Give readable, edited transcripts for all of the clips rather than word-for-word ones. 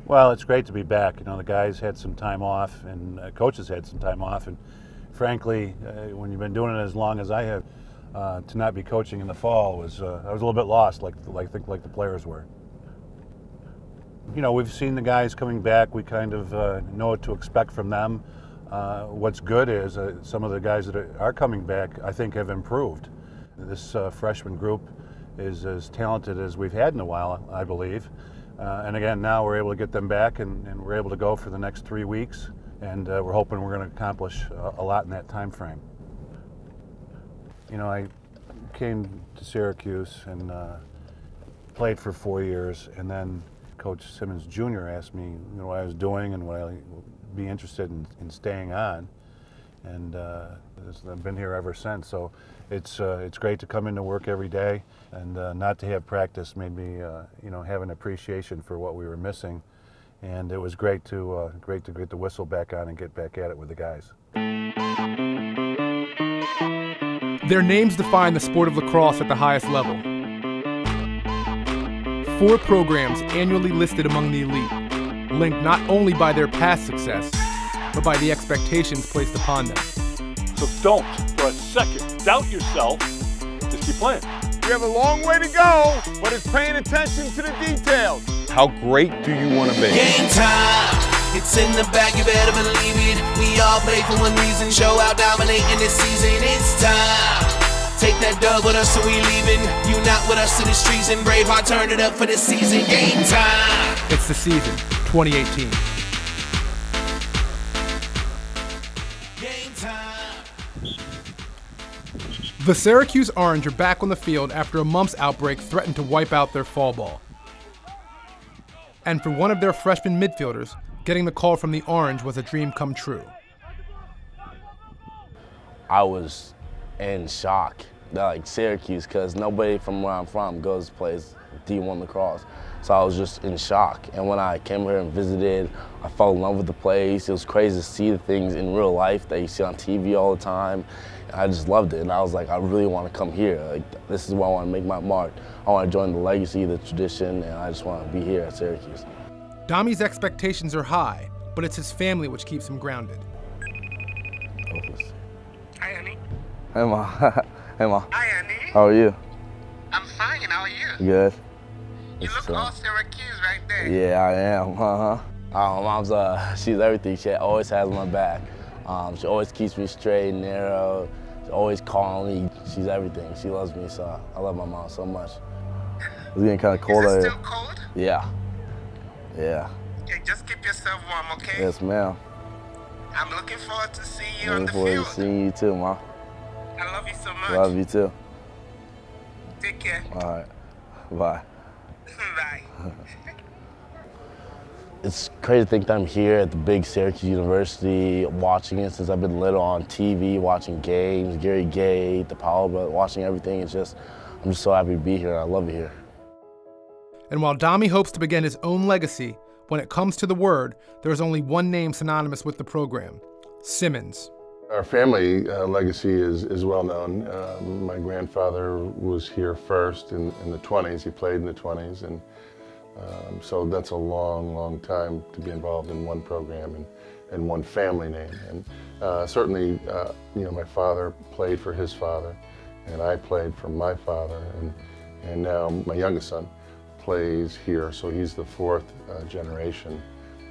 Well, it's great to be back. You know, the guys had some time off, and coaches had some time off, and frankly, when you've been doing it as long as I have, to not be coaching in the fall was I was a little bit lost, like the players were. You know, we've seen the guys coming back. We kind of know what to expect from them. What's good is some of the guys that are coming back, I think, have improved. This freshman group is as talented as we've had in a while, I believe. And again, now we're able to get them back, and we're able to go for the next 3 weeks, and we're hoping we're going to accomplish a lot in that time frame. You know, I came to Syracuse and played for 4 years, and then Coach Simmons Jr. asked me, you know, what I was doing and what I'd be interested in staying on, and I've been here ever since. So it's great to come into work every day, and not to have practice made me you know, have an appreciation for what we were missing, and it was great to get the whistle back on and get back at it with the guys. Their names define the sport of lacrosse at the highest level. 4 programs annually listed among the elite, linked not only by their past success, but by the expectations placed upon them. So don't, for a second, doubt yourself. Just keep playing. We have a long way to go, but it's paying attention to the details. How great do you want to be? Game time. It's in the bag, you better believe it. We all play for one reason. Show out, dominating this season. It's time. Take that dub with us, so we leaving. You not with us to the streets, and Braveheart turn it up for this season. Game time. It's the season, 2018. Game time. The Syracuse Orange are back on the field after a mumps outbreak threatened to wipe out their fall ball. And for one of their freshman midfielders, getting the call from the Orange was a dream come true. I was in shock, like Syracuse, because nobody from where I'm from plays D1 lacrosse. So I was just in shock. And when I came here and visited, I fell in love with the place. It was crazy to see the things in real life that you see on TV all the time. And I just loved it. And I was like, I really want to come here. Like, this is where I want to make my mark. I want to join the legacy, the tradition, and I just want to be here at Syracuse. Dami's expectations are high, but it's his family which keeps him grounded. Hi, Annie. Hey, Ma. Hey, Ma. Hi, Annie. How are you? I'm fine. How are you? Good. You look all Syracuse right there. Yeah, I am. My mom's, she's everything. She always has my back. She always keeps me straight and narrow. She's always calling me. She's everything. She loves me, so I love my mom so much. It's getting kind of cold out here. Is it still cold? Yeah. Yeah. Okay, just keep yourself warm, okay? Yes, ma'am. I'm looking forward to seeing you on the Looking forward field. to seeing you too, Ma. I love you so much. Love you too. Take care. All right. Bye. Bye. It's crazy to think that I'm here at the big Syracuse University, watching it since I've been little on TV, watching games, Gary Gay, the Powell Brothers, watching everything. I'm just so happy to be here. I love it here. And while Dami hopes to begin his own legacy, when it comes to the word, there is only one name synonymous with the program: Simmons. Our family legacy is well known. My grandfather was here first in the 20s. He played in the 20s, and so that's a long, long time to be involved in one program and one family name. And certainly, you know, my father played for his father, and I played for my father, and now my youngest son plays here, so he's the 4th generation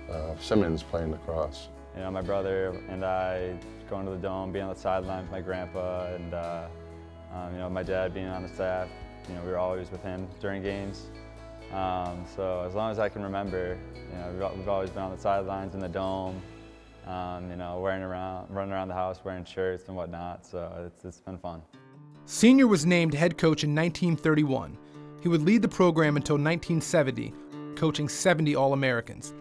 of Simmons playing lacrosse. You know, my brother and I going to the Dome, being on the sideline with my grandpa, and you know, my dad being on the staff. You know, we were always with him during games. So as long as I can remember, you know, we've always been on the sidelines in the Dome. You know, running around the house, wearing shirts and whatnot. So it's been fun. Senior was named head coach in 1931. He would lead the program until 1970, coaching 70 All-Americans.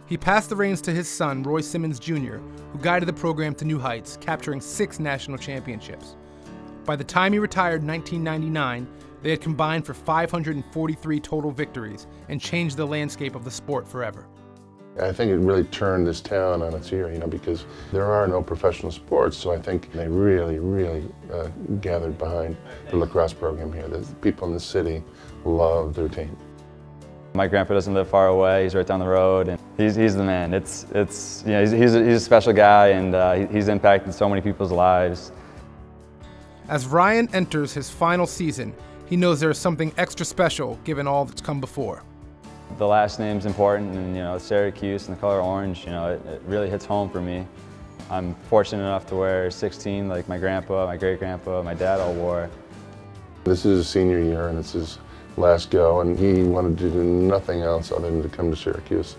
He passed the reins to his son, Roy Simmons Jr., who guided the program to new heights, capturing 6 national championships. By the time he retired in 1999, they had combined for 543 total victories and changed the landscape of the sport forever. I think it really turned this town on its ear, you know, because there are no professional sports, so I think they really, really gathered behind the lacrosse program here. The people in the city love their team. My grandpa doesn't live far away. He's right down the road, and he's the man. He's a special guy, and he's impacted so many people's lives. As Ryan enters his final season, he knows there is something extra special given all that's come before. The last name's important, and Syracuse and the color orange, it really hits home for me. I'm fortunate enough to wear 16 like my grandpa, my great-grandpa, my dad all wore. This is his senior year, and it's his last go, and he wanted to do nothing else other than to come to Syracuse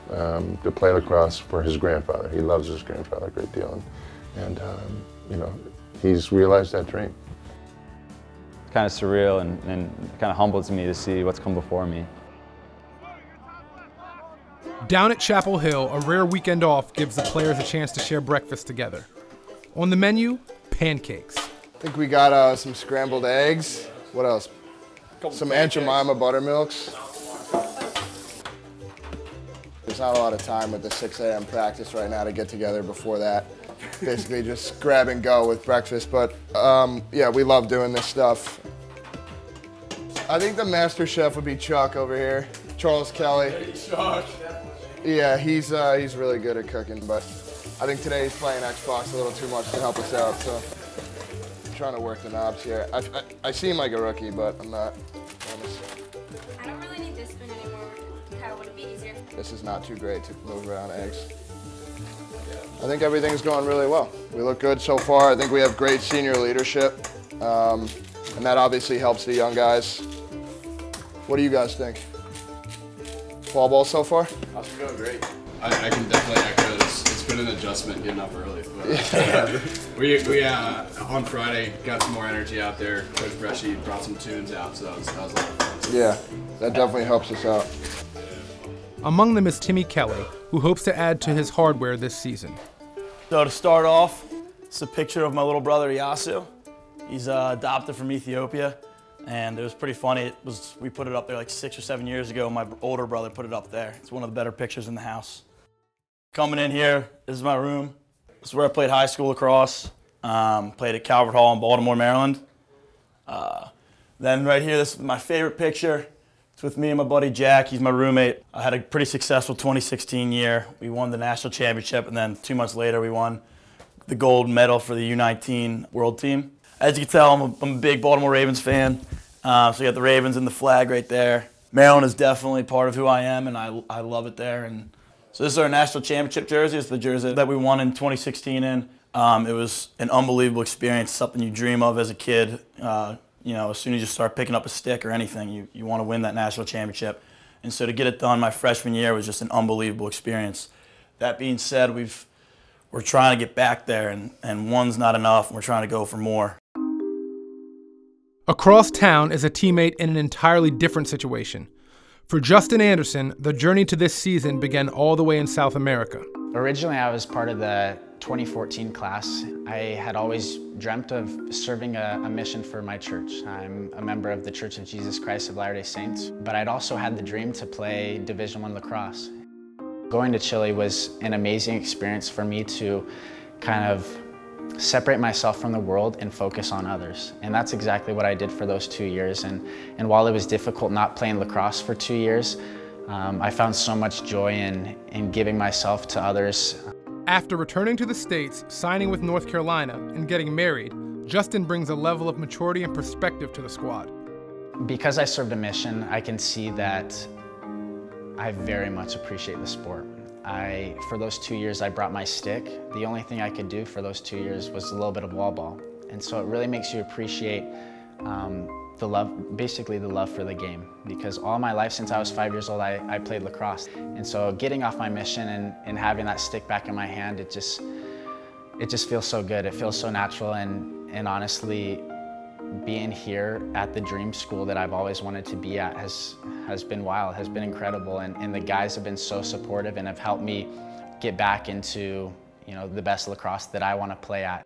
to play lacrosse for his grandfather. He loves his grandfather a great deal, and he's realized that dream. Kind of surreal and kind of humbles me to see what's come before me. Down at Chapel Hill, a rare weekend off gives the players a chance to share breakfast together. On the menu, pancakes. I think we got some scrambled eggs. What else? Some Aunt Jemima buttermilks. There's not a lot of time with the 6 a.m. practice right now to get together before that. Basically just grab and go with breakfast, but yeah, we love doing this stuff. I think the master chef would be Chuck over here, Charles Kelly. Chuck. Yeah, he's really good at cooking, but I think today he's playing Xbox a little too much to help us out, so I'm trying to work the knobs here. I seem like a rookie, but I'm not. I don't really need this spoon anymore. Kind of want to be easier. This is not too great to move around eggs. I think everything's going really well. We look good so far. I think we have great senior leadership, and that obviously helps the young guys. What do you guys think? Fall ball so far? How's it going? Great. I can definitely echo this. It's been an adjustment getting up early. But we on Friday got some more energy out there. Coach Bresci brought some tunes out, so that was a lot of fun. Yeah, that definitely helps us out. Among them is Timmy Kelly, who hopes to add to his hardware this season. So to start off, it's a picture of my little brother Yasu. He's adopted from Ethiopia, and it was pretty funny. We put it up there like 6 or 7 years ago. My older brother put it up there. It's one of the better pictures in the house. Coming in here, this is my room. This is where I played high school lacrosse. Played at Calvert Hall in Baltimore, Maryland. Then right here, this is my favorite picture. It's with me and my buddy Jack. He's my roommate. I had a pretty successful 2016 year. We won the national championship, and then 2 months later, we won the gold medal for the U19 world team. As you can tell, I'm a big Baltimore Ravens fan. So you got the Ravens and the flag right there. Maryland is definitely part of who I am, and I love it there. And so this is our national championship jersey. It's the jersey that we won in 2016 in. It was an unbelievable experience, something you dream of as a kid. As soon as you start picking up a stick or anything, you want to win that national championship. And so to get it done my freshman year was just an unbelievable experience. That being said, we're trying to get back there, and one's not enough, and we're trying to go for more. Across town is a teammate in an entirely different situation. For Justin Anderson, the journey to this season began all the way in South America. Originally, I was part of the 2014 class. I had always dreamt of serving a mission for my church. I'm a member of the Church of Jesus Christ of Latter-day Saints, but I'd also had the dream to play Division I lacrosse. Going to Chile was an amazing experience for me to kind of separate myself from the world and focus on others. And that's exactly what I did for those 2 years. And while it was difficult not playing lacrosse for 2 years, I found so much joy in giving myself to others. After returning to the States, signing with North Carolina, and getting married, Justin brings a level of maturity and perspective to the squad. Because I served a mission, I can see that I very much appreciate the sport. For those 2 years, I brought my stick. The only thing I could do for those 2 years was a little bit of wall ball. And so it really makes you appreciate the love, basically the love for the game. Because all my life, since I was 5 years old, I played lacrosse. And so getting off my mission and having that stick back in my hand, it just feels so good. It feels so natural, and honestly, being here at the dream school that I've always wanted to be at has been wild, has been incredible, and the guys have been so supportive and have helped me get back into the best lacrosse that I want to play at.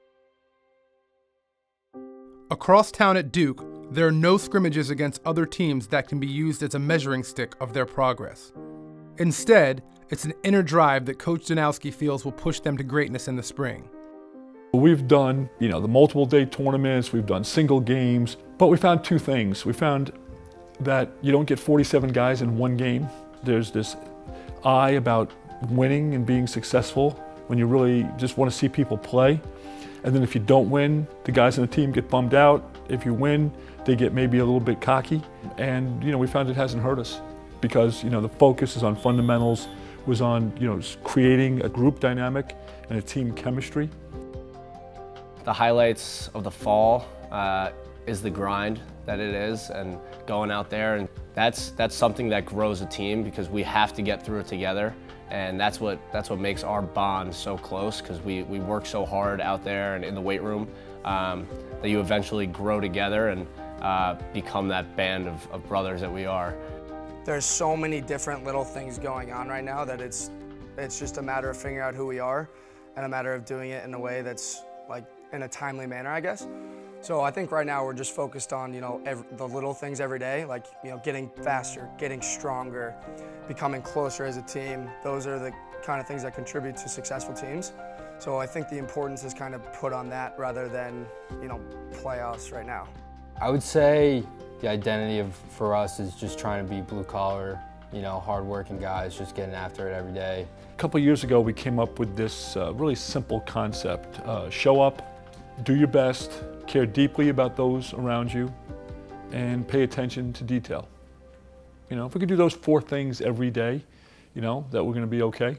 Across town at Duke, there are no scrimmages against other teams that can be used as a measuring stick of their progress. Instead, it's an inner drive that Coach Danowski feels will push them to greatness in the spring. We've done, the multiple day tournaments, we've done single games, but we found two things. We found that you don't get 47 guys in one game. There's this eye about winning and being successful when you really just want to see people play. And then if you don't win, the guys on the team get bummed out. If you win, they get maybe a little bit cocky. And, we found it hasn't hurt us because, the focus is on fundamentals, was on, creating a group dynamic and a team chemistry. The highlights of the fall is the grind that it is, and going out there, and that's something that grows a team because we have to get through it together, and that's what makes our bond so close, because we work so hard out there and in the weight room that you eventually grow together and become that band of brothers that we are. There's so many different little things going on right now that it's just a matter of figuring out who we are and a matter of doing it in a way that's like in a timely manner, I guess. So I think right now we're just focused on, the little things every day, like, getting faster, getting stronger, becoming closer as a team. Those are the kind of things that contribute to successful teams. So I think the importance is kind of put on that rather than, playoffs right now. I would say the identity for us is just trying to be blue collar, hard-working guys, just getting after it every day. A couple of years ago, we came up with this really simple concept. Show up, do your best, care deeply about those around you, and pay attention to detail. If we could do those 4 things every day, that we're going to be okay.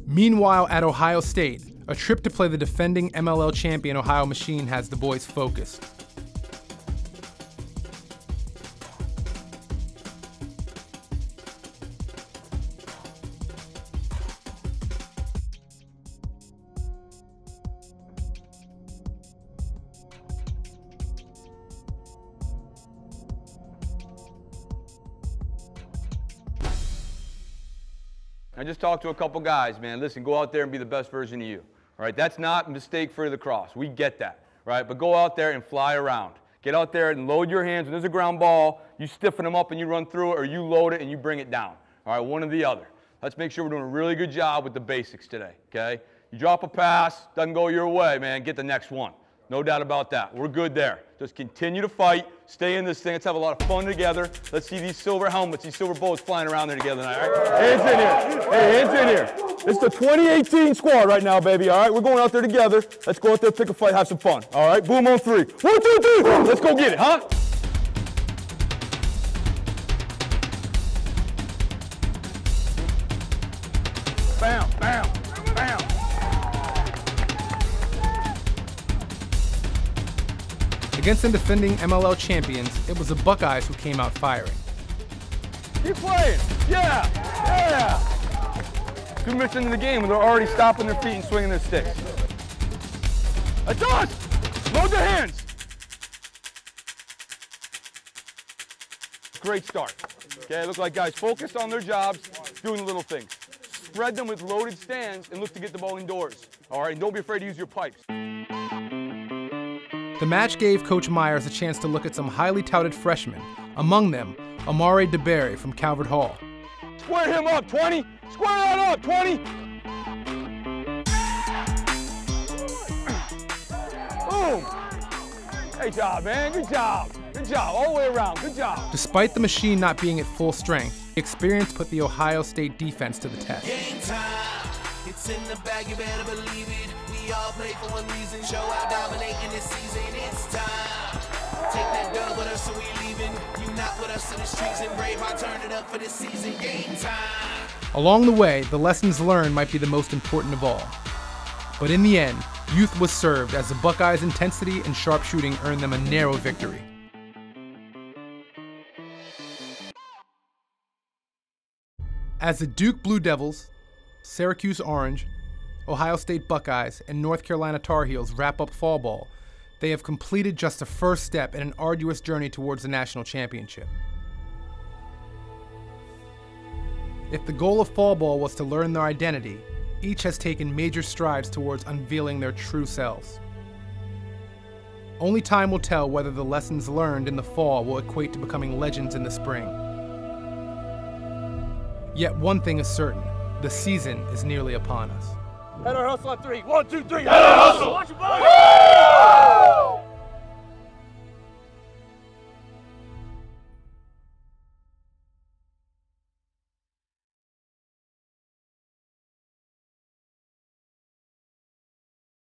Meanwhile, at Ohio State, a trip to play the defending MLL champion Ohio Machine has the boys focused. I just talked to a couple guys, man. Listen, go out there and be the best version of you. All right, that's not mistake-free of the cross. We get that, right? But go out there and fly around. Get out there and load your hands. When there's a ground ball, you stiffen them up and you run through it, or you load it and you bring it down. All right, one or the other. Let's make sure we're doing a really good job with the basics today, okay? You drop a pass, doesn't go your way, man, get the next one. No doubt about that. We're good there. Just continue to fight. Stay in this thing. Let's have a lot of fun together. Let's see these silver helmets, these silver bullets flying around there together tonight. All right? Hands in here. Hey, hands in here. It's the 2018 squad right now, baby. All right, we're going out there together. Let's go out there, pick a fight, have some fun. All right, boom on 3. 1, 2, 3. Let's go get it, huh? Bam, bam, bam. Against the defending MLL champions, it was the Buckeyes who came out firing. Keep playing. Yeah, yeah. 2 minutes into the game, they're already stopping their feet and swinging their sticks. That's us. Load their hands. Great start. Okay, look like guys focused on their jobs, doing the little things. Spread them with loaded stands and look to get the ball indoors. All right, and don't be afraid to use your pipes. The match gave Coach Myers a chance to look at some highly touted freshmen, among them Amare DeBerry from Calvert Hall. Square him up, 20. Square that up, 20. Boom. Great job, man. Good job. Good job. All the way around. Good job. Despite the machine not being at full strength, the experience put the Ohio State defense to the test. Game time. It's in the bag, you better believe it. We all play for one reason. Show out dominating this season. It's time. Take that dub with us, so we leaving. You not with us in the streets, and Braveheart turn it up for this season. Game time. Along the way, the lessons learned might be the most important of all. But in the end, youth was served as the Buckeyes' intensity and sharpshooting earned them a narrow victory. As the Duke Blue Devils, Syracuse Orange, Ohio State Buckeyes, and North Carolina Tar Heels wrap up fall ball, they have completed just the first step in an arduous journey towards the national championship. If the goal of fall ball was to learn their identity, each has taken major strides towards unveiling their true selves. Only time will tell whether the lessons learned in the fall will equate to becoming legends in the spring. Yet one thing is certain, the season is nearly upon us. Header hustle on 3. 1, 2, 3. Header hustle. Watch your body.